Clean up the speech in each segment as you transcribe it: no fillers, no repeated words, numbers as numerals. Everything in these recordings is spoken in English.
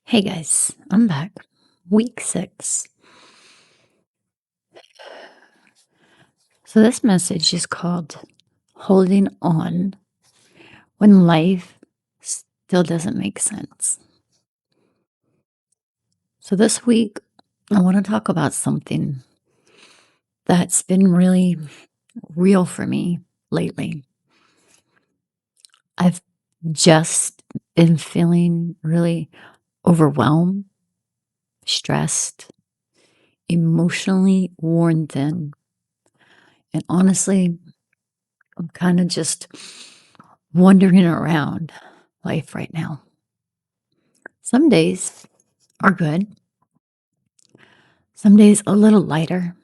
Hey guys, I'm back. Week 6. So this message is called Holding On When Life Still Doesn't Make Sense. So this week, I want to talk about something that's been really real for me lately. I've just been feeling really overwhelmed, stressed, emotionally worn thin. And honestly, I'm kind of just wandering around life right now. Some days are good, some days a little lighter.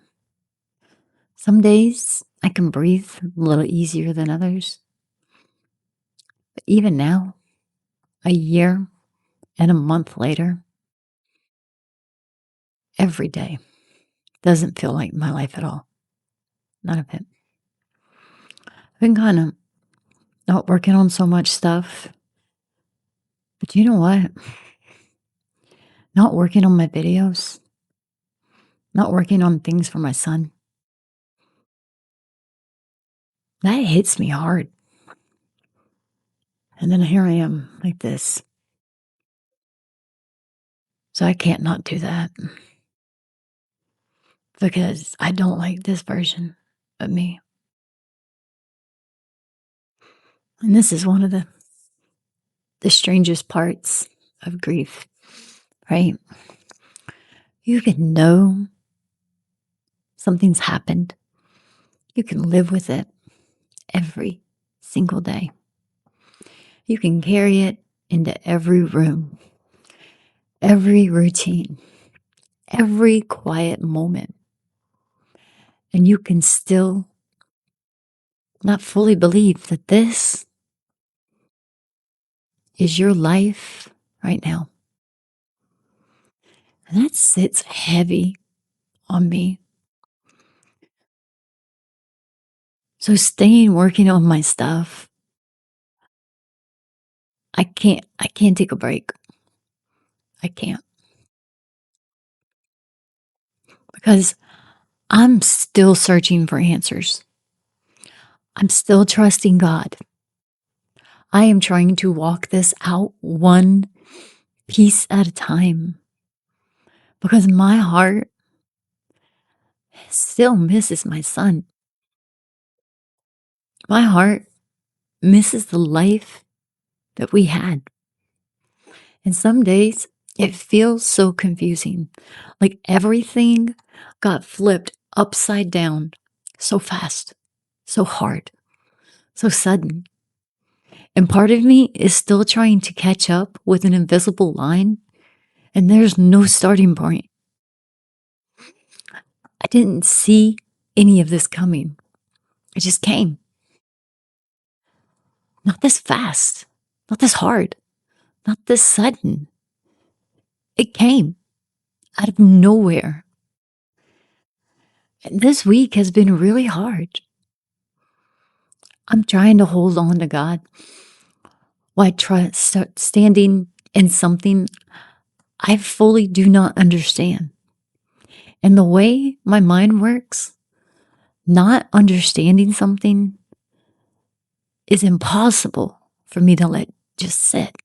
Some days I can breathe a little easier than others. But even now, a year and a month later, every day doesn't feel like my life at all. None of it. I've been kind of not working on so much stuff. But you know what? Not working on my videos, not working on things for my son, that hits me hard. And then here I am like this. So I can't not do that because I don't like this version of me. And this is one of the strangest parts of grief, right? You can know something's happened. You can live with it every single day. You can carry it into every room, every routine, every quiet moment. And you can still not fully believe that this is your life right now. And that sits heavy on me. So staying working on my stuff, I can't take a break. I can't because I'm still searching for answers. I'm still trusting God. I am trying to walk this out one piece at a time because my heart still misses my son. My heart misses the life that we had. And some days it feels so confusing, like everything got flipped upside down so fast, so hard, so sudden. And part of me is still trying to catch up with an invisible line, and there's no starting point. I didn't see any of this coming. It just came. Not this fast, not this hard, not this sudden. It came out of nowhere. And this week has been really hard. I'm trying to hold on to God while I start standing in something I fully do not understand. And the way my mind works, not understanding something is impossible for me to let just sit.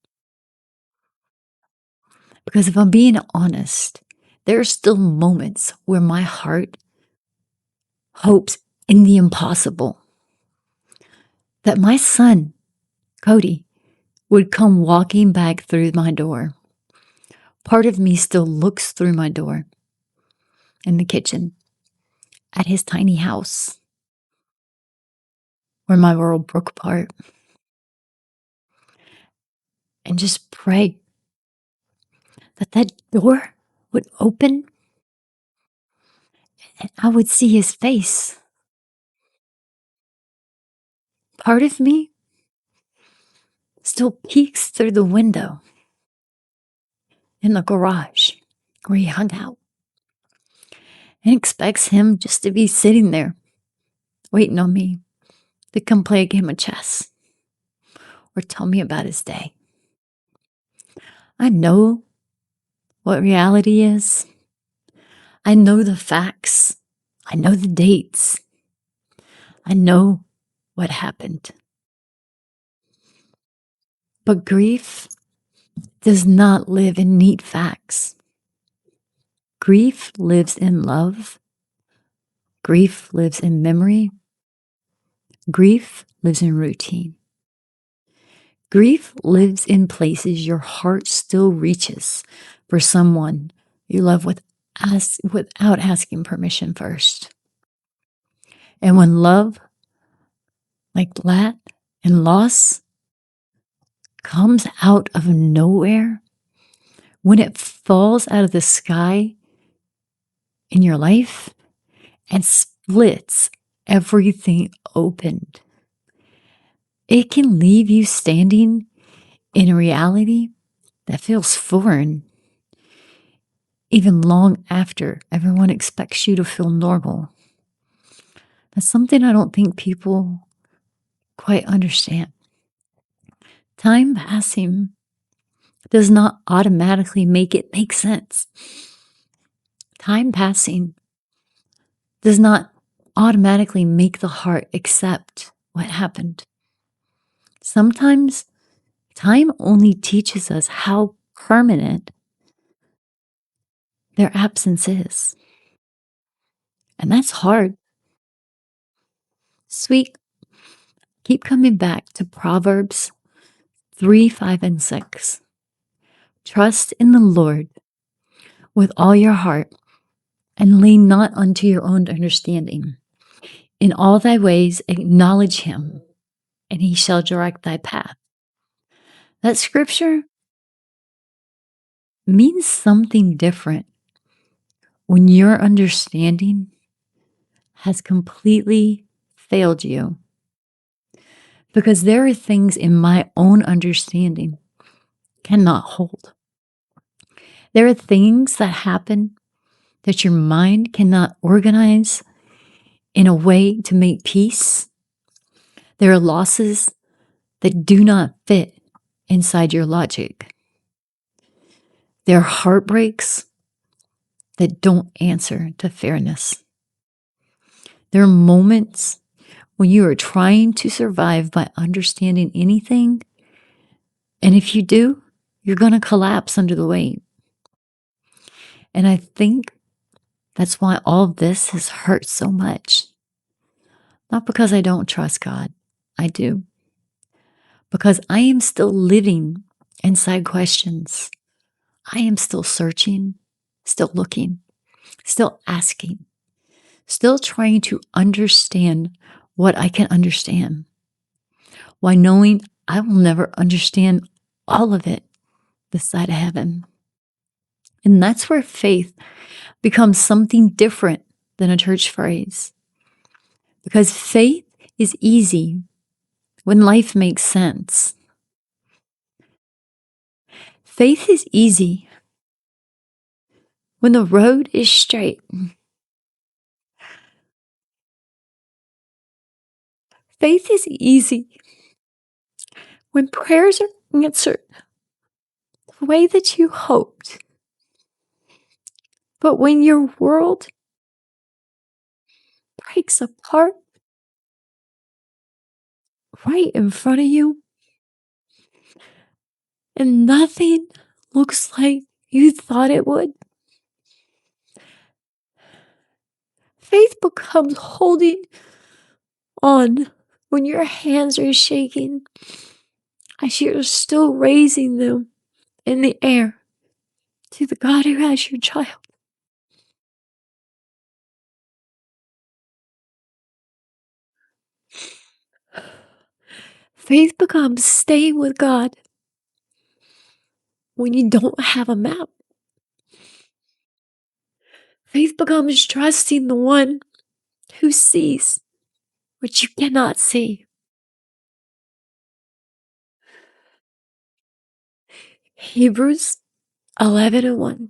Because if I'm being honest, there are still moments where my heart hopes in the impossible. That my son, Cody, would come walking back through my door. Part of me still looks through my door in the kitchen at his tiny house where my world broke apart and just pray that that door would open and I would see his face. Part of me still peeks through the window in the garage where he hung out and expects him just to be sitting there waiting on me to come play a game of chess or tell me about his day. I know what reality is. I know the facts. I know the dates. I know what happened. But grief does not live in neat facts. Grief lives in love. Grief lives in memory. Grief lives in routine. Grief lives in places your heart still reaches for someone you love without asking permission first. And when love, like that, and loss comes out of nowhere, when it falls out of the sky in your life and splits everything open, it can leave you standing in a reality that feels foreign, even long after everyone expects you to feel normal. That's something I don't think people quite understand. Time passing does not automatically make it make sense. Time passing does not automatically make the heart accept what happened. Sometimes time only teaches us how permanent their absence is. And that's hard. Sweet, keep coming back to Proverbs 3, 5, and 6. Trust in the Lord with all your heart and lean not unto your own understanding. In all thy ways acknowledge him, and he shall direct thy path. That scripture means something different when your understanding has completely failed you. Because there are things in my own understanding cannot hold. There are things that happen that your mind cannot organize in a way to make peace. There are losses that do not fit inside your logic. There are heartbreaks that don't answer to fairness. There are moments when you are trying to survive by understanding anything, and if you do, you're going to collapse under the weight. And I think that's why all of this has hurt so much. Not because I don't trust God, I do. Because I am still living inside questions. I am still searching, still looking, still asking, still trying to understand what I can understand, while knowing I will never understand all of it this side of heaven. And that's where faith becomes something different than a church phrase. Because faith is easy when life makes sense. Faith is easy when the road is straight. Faith is easy when prayers are answered the way that you hoped. But when your world breaks apart right in front of you and nothing looks like you thought it would, faith becomes holding on when your hands are shaking as you're still raising them in the air to the God who has your child. Faith becomes staying with God when you don't have a map. Faith becomes trusting the one who sees what you cannot see. Hebrews 11:1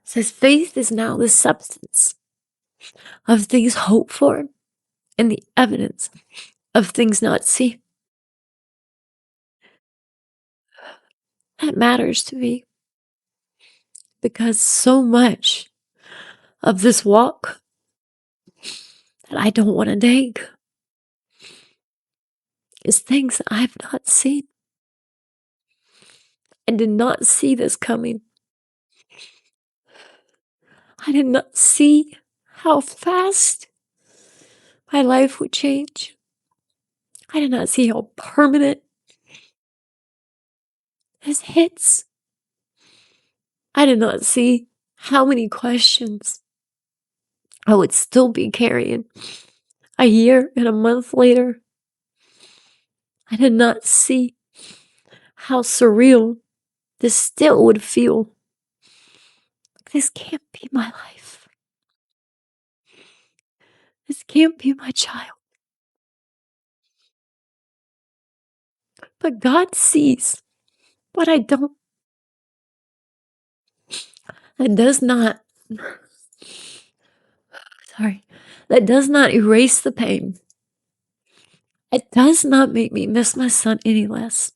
says, faith is now the substance of things hoped for and the evidence of things not seen. That matters to me. because so much of this walk that I don't want to take is things I've not seen. I did not see this coming. I did not see how fast my life would change. I did not see how permanent this hits. I did not see how many questions I would still be carrying a year and a month later. I did not see how surreal this still would feel. This can't be my life. This can't be my child. But God sees what I don't. That does not, that does not erase the pain. It does not make me miss my son any less.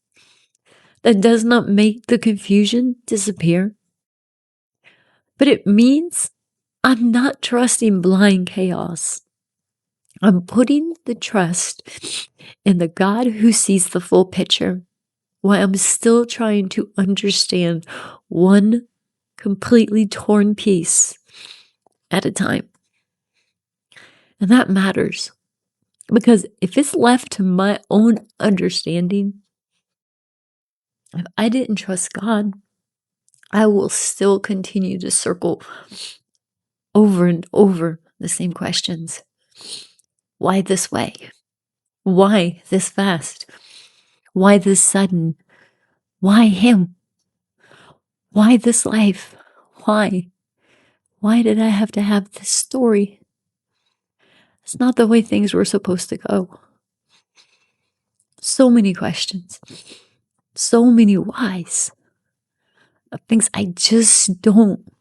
That does not make the confusion disappear. But it means I'm not trusting blind chaos. I'm putting the trust in the God who sees the full picture, while I'm still trying to understand one completely torn piece at a time. And that matters, because if it's left to my own understanding, if I didn't trust God, I will still continue to circle over and over the same questions. Why this way? Why this fast? Why this sudden? Why him? Why this life? Why? Why did I have to have this story? It's not the way things were supposed to go. So many questions. So many whys. Of things I just don't.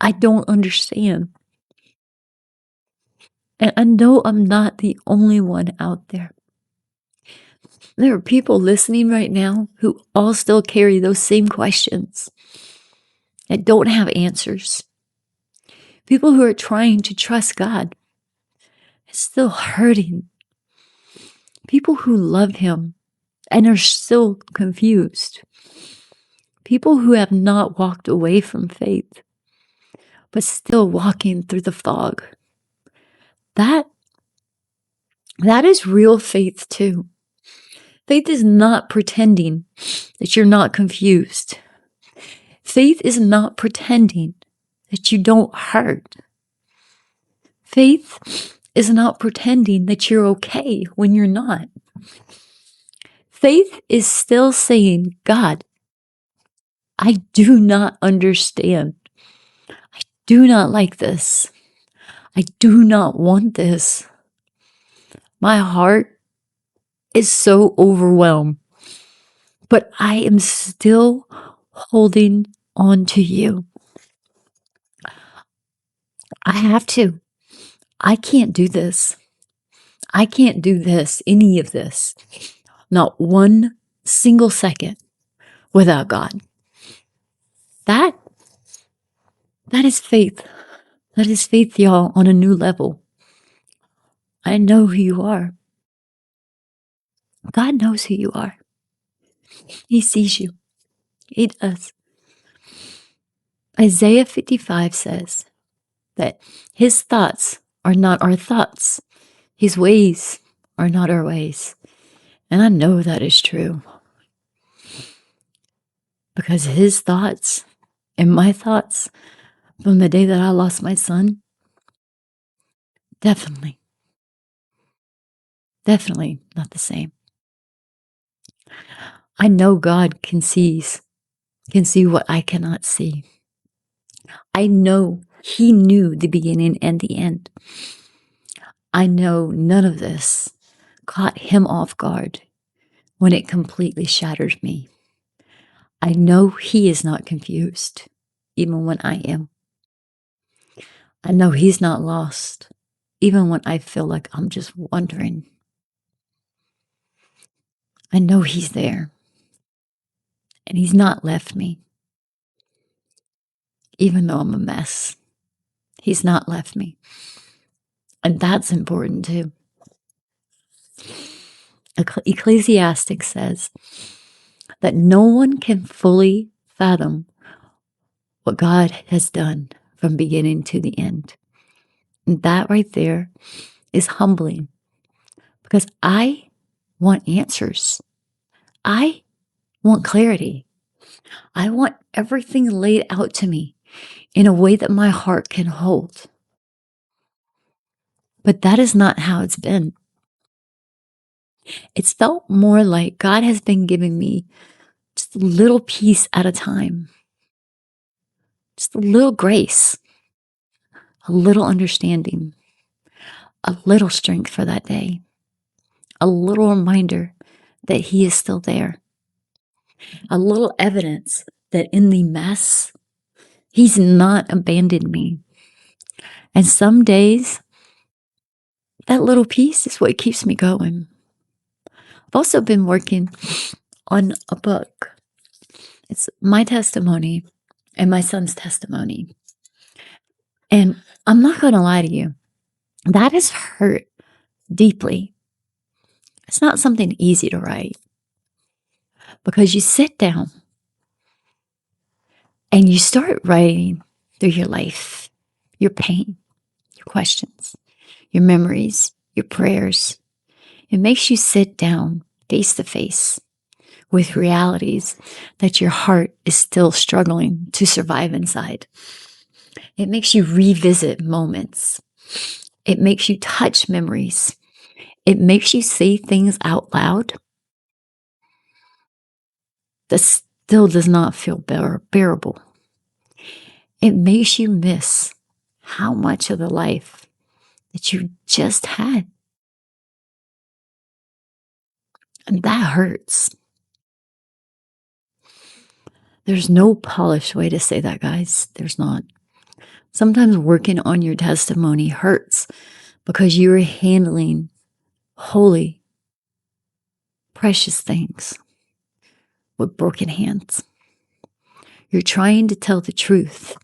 I don't understand. And I know I'm not the only one out there. There are people listening right now who all still carry those same questions that don't have answers. People who are trying to trust God and still hurting. People who love Him and are still confused. People who have not walked away from faith, but still walking through the fog. That is real faith too. Faith is not pretending that you're not confused. Faith is not pretending that you don't hurt. Faith is not pretending that you're okay when you're not. Faith is still saying, God, I do not understand. I do not like this. I do not want this. My heart is so overwhelmed, but I am still holding on to you. I have to. I can't do this. I can't do this, any of this. Not one single second without God. That is faith. That is faith, y'all, on a new level. I know who you are. God knows who you are. He sees you. He does. Isaiah 55 says that His thoughts are not our thoughts. His ways are not our ways. And I know that is true. Because His thoughts and my thoughts from the day that I lost my son, definitely not the same. I know God can see what I cannot see. I know He knew the beginning and the end. I know none of this caught Him off guard when it completely shattered me. I know He is not confused, even when I am. I know He's not lost, even when I feel like I'm just wondering. I know He's there, and He's not left me. even though I'm a mess. He's not left me. And that's important too. Ecclesiastic says that no one can fully fathom what God has done from beginning to the end. And that right there is humbling because I want answers. I want clarity. I want everything laid out to me in a way that my heart can hold. But that is not how it's been. It's felt more like God has been giving me just a little piece at a time, just a little grace, a little understanding, a little strength for that day, a little reminder that He is still there, a little evidence that in the mess, He's not abandoned me. And some days, that little piece is what keeps me going. I've also been working on a book. It's my testimony and my son's testimony. And I'm not going to lie to you, that has hurt deeply. It's not something easy to write because you sit down and you start writing through your life, your pain, your questions, your memories, your prayers. It makes you sit down face to face with realities that your heart is still struggling to survive inside. It makes you revisit moments. It makes you touch memories. It makes you say things out loud that still does not feel bearable. It makes you miss how much of the life that you just had. And that hurts. There's no polished way to say that, guys. There's not. Sometimes working on your testimony hurts because you're handling holy, precious things with broken hands. You're trying to tell the truth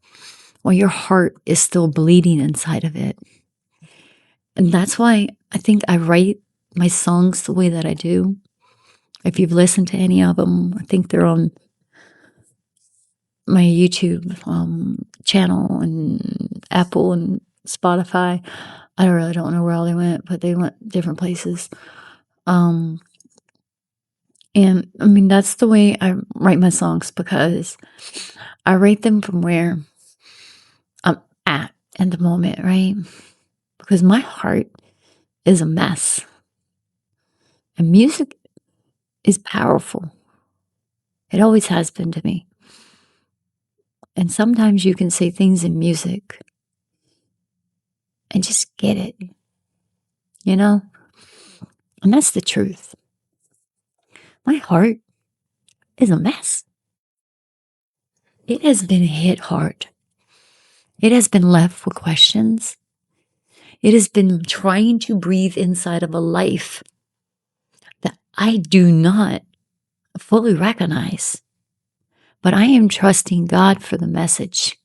while your heart is still bleeding inside of it. And that's why I think I write my songs the way that I do. If you've listened to any of them, I think they're on my YouTube channel and Apple and Spotify. I really don't know where all they went, but they went different places. And I mean, that's the way I write my songs because I write them from where I'm at in the moment, right? Because my heart is a mess. And music is powerful. It always has been to me. And sometimes you can say things in music and just get it, you know? And that's the truth. My heart is a mess. It has been hit hard. It has been left with questions. It has been trying to breathe inside of a life that I do not fully recognize. But I am trusting God for the message.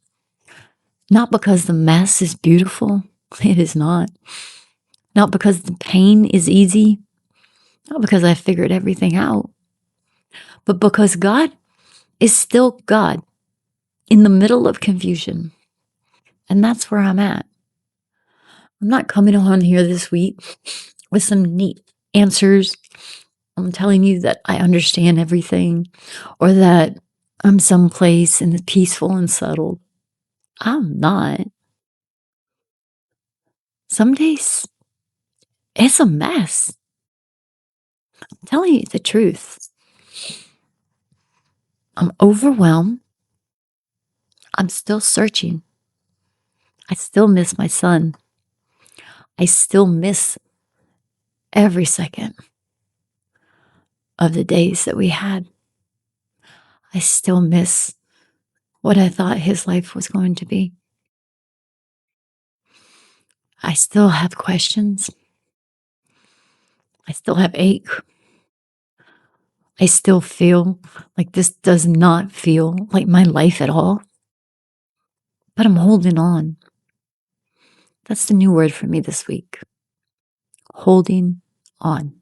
Not because the mess is beautiful. It is not. Not because the pain is easy. Not because I figured everything out. But because God is still God in the middle of confusion. And that's where I'm at. I'm not coming on here this week with some neat answers. I'm telling you that I understand everything or that I'm someplace and peaceful and settled. I'm not. Some days it's a mess. I'm telling you the truth. I'm overwhelmed. I'm still searching. I still miss my son. I still miss every second of the days that we had. I still miss what I thought his life was going to be. I still have questions. I still have ache. I still feel like this does not feel like my life at all. but I'm holding on. That's the new word for me this week. Holding on.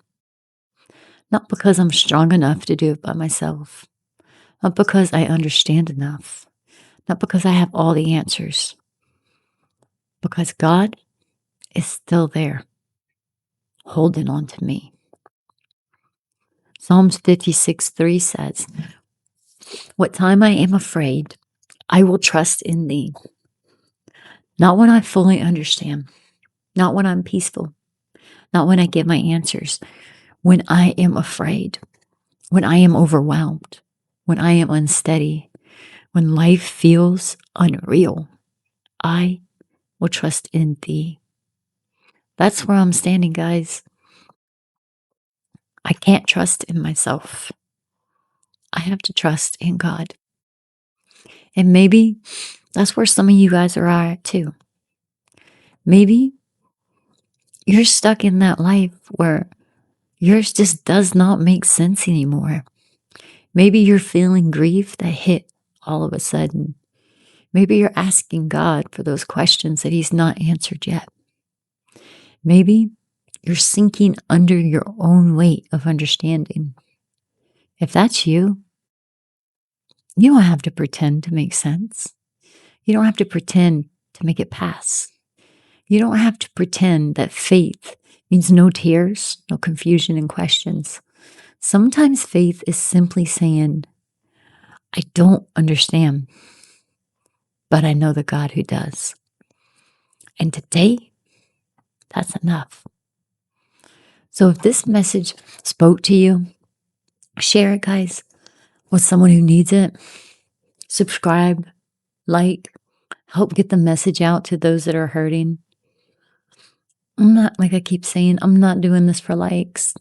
Not because I'm strong enough to do it by myself. Not because I understand enough. Not because I have all the answers. Because God is still there, holding on to me. Psalms 56:3 says, "What time I am afraid, I will trust in thee." Not when I fully understand, not when I'm peaceful, not when I get my answers, when I am afraid, when I am overwhelmed, when I am unsteady, when life feels unreal, I will trust in thee. That's where I'm standing, guys. I can't trust in myself. I have to trust in God. And maybe that's where some of you guys are at too. Maybe you're stuck in that life where yours just does not make sense anymore. Maybe you're feeling grief that hit all of a sudden. Maybe you're asking God for those questions that He's not answered yet. Maybe you're sinking under your own weight of understanding. If that's you, you don't have to pretend to make sense. You don't have to pretend to make it pass. You don't have to pretend that faith means no tears, no confusion and questions. Sometimes faith is simply saying, I don't understand, but I know the God who does. And today, that's enough. So if this message spoke to you, share it, guys, with someone who needs it. Subscribe, like, help get the message out to those that are hurting. I'm not, like I keep saying, I'm not doing this for likes.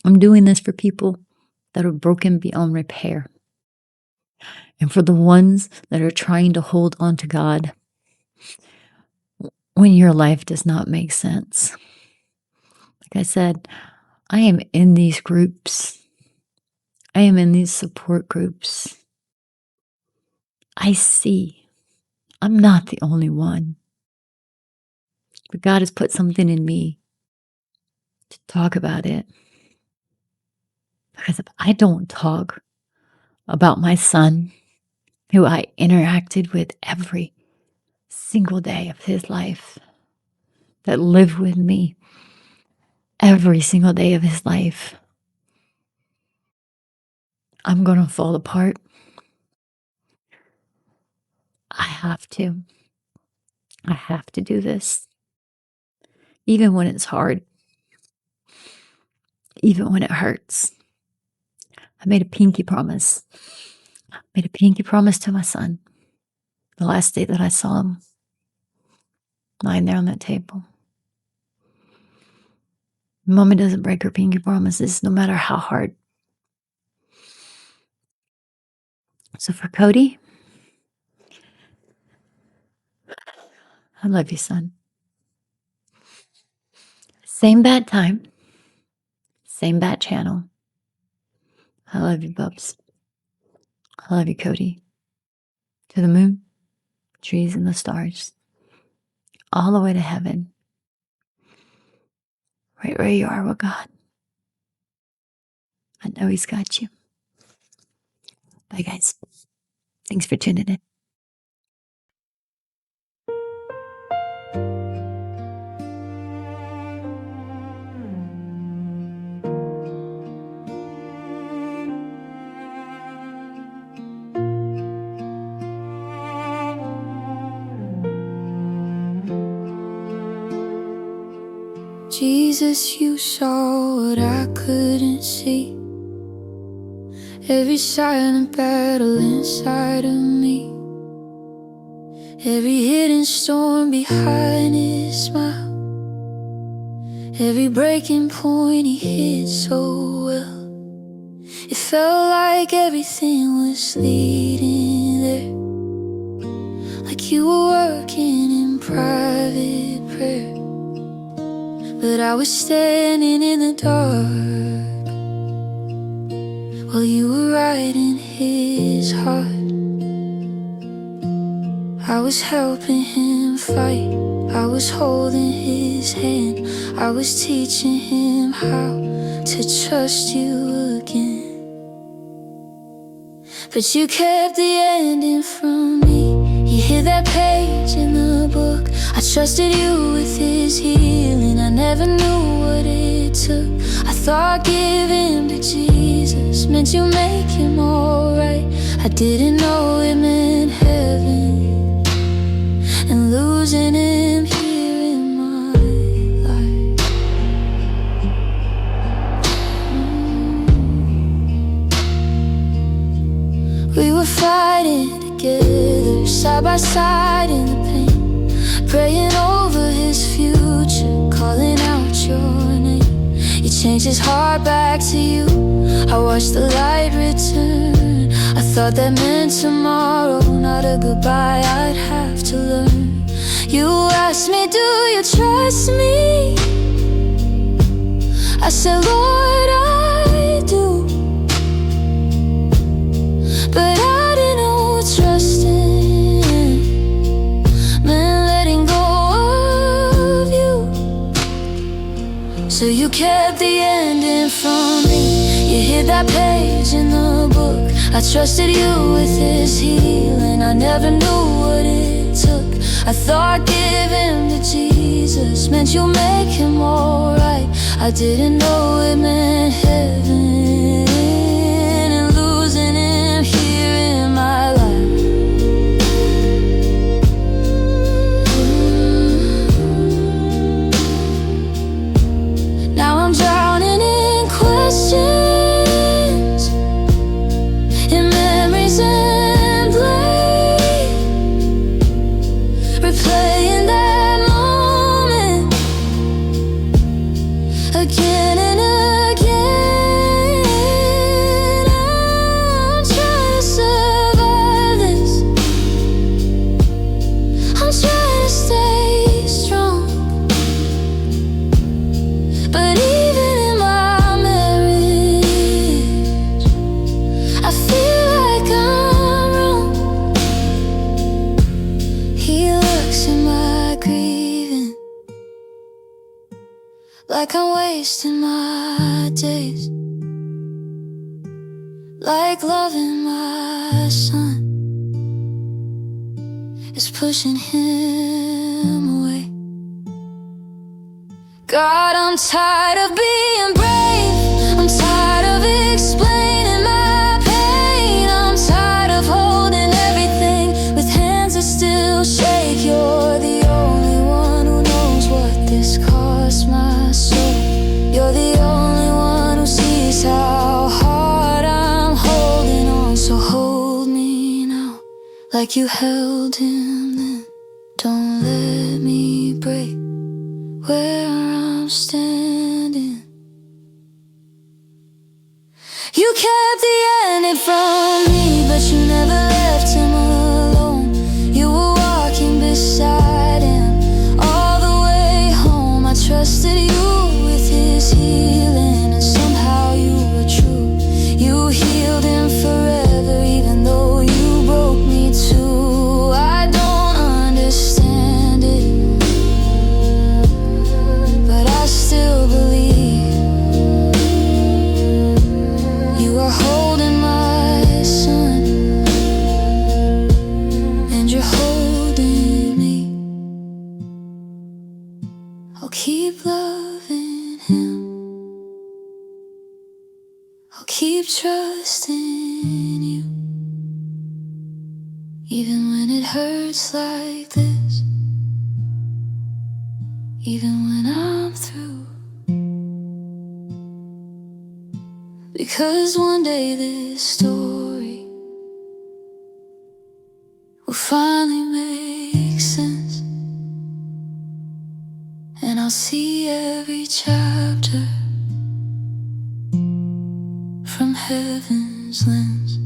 I'm doing this for people that are broken beyond repair. And for the ones that are trying to hold on to God when your life does not make sense. Like I said, I am in these groups. I am in these support groups. I see. I'm not the only one. But God has put something in me to talk about it. Because if I don't talk about my son, who I interacted with every single day of his life, that lived with me every single day of his life, I'm going to fall apart. I have to. I have to do this. Even when it's hard. Even when it hurts. I made a pinky promise. I made a pinky promise to my son the last day that I saw him lying there on that table. Mommy doesn't break her pinky promises, no matter how hard. So for Cody, I love you, son. Same bad time. Same bad channel. I love you, Bubs. I love you, Cody. To the moon, trees, and the stars. All the way to heaven. Right where you are with God. I know He's got you. Bye, guys. Thanks for tuning in. Jesus, you saw what I couldn't see. Every silent battle inside of me. Every hidden storm behind His smile. Every breaking point He hid so well. It felt like everything was leading there. Like you were working in private prayer. But I was standing in the dark while you were writing His heart. I was helping him fight, I was holding his hand, I was teaching him how to trust you again. But you kept the ending from me. You hid that page in the book. I trusted you with his healing. I never knew what it took. I thought giving to Jesus meant you make him alright. I didn't know it meant heaven and losing him here in my life. We were fighting together, side by side in the pain, praying over his future, calling out your name. You changed his heart back to you. I watched the light return. I thought that meant tomorrow, not a goodbye I'd have to learn. You asked me, do you trust me? I said, Lord, I do. But I didn't know what trusting meant, letting go of you. So you kept the ending from me. You hid that page in the book. I trusted you with his healing. I never knew what it took. I thought giving to Jesus meant you make him alright. I didn't know it meant heaven and losing him here in my life. Now I'm drowning in questions, in memories and blame, replaying that moment again and again. I'm trying to survive this. I'm trying to stay strong. But even in my marriage, I feel like I'm wrong. He looks at my grieving like I'm wasting my days, like loving my son is pushing him away. God, I'm tired of being brave. I'm tired of explaining my pain. I'm tired of holding everything with hands that still shake. You're the only one who knows what this cost my soul. You're the only one who sees how hard I'm holding on. So hold me now, like you held him then. Don't let me break where I'm standing. You kept the ending from me, but you never left him alone. You were walking beside him all the way home. I trusted you with his healing, and somehow you were true. You healed him forever, even though you broke me too. I don't understand it, but I still believe you are holding my son, and you're holding me. I'll keep loving him, I'll keep trusting you, even when it hurts like this, even when I'm through. Because one day this story will finally make sense, and I'll see every chapter from heaven's lens.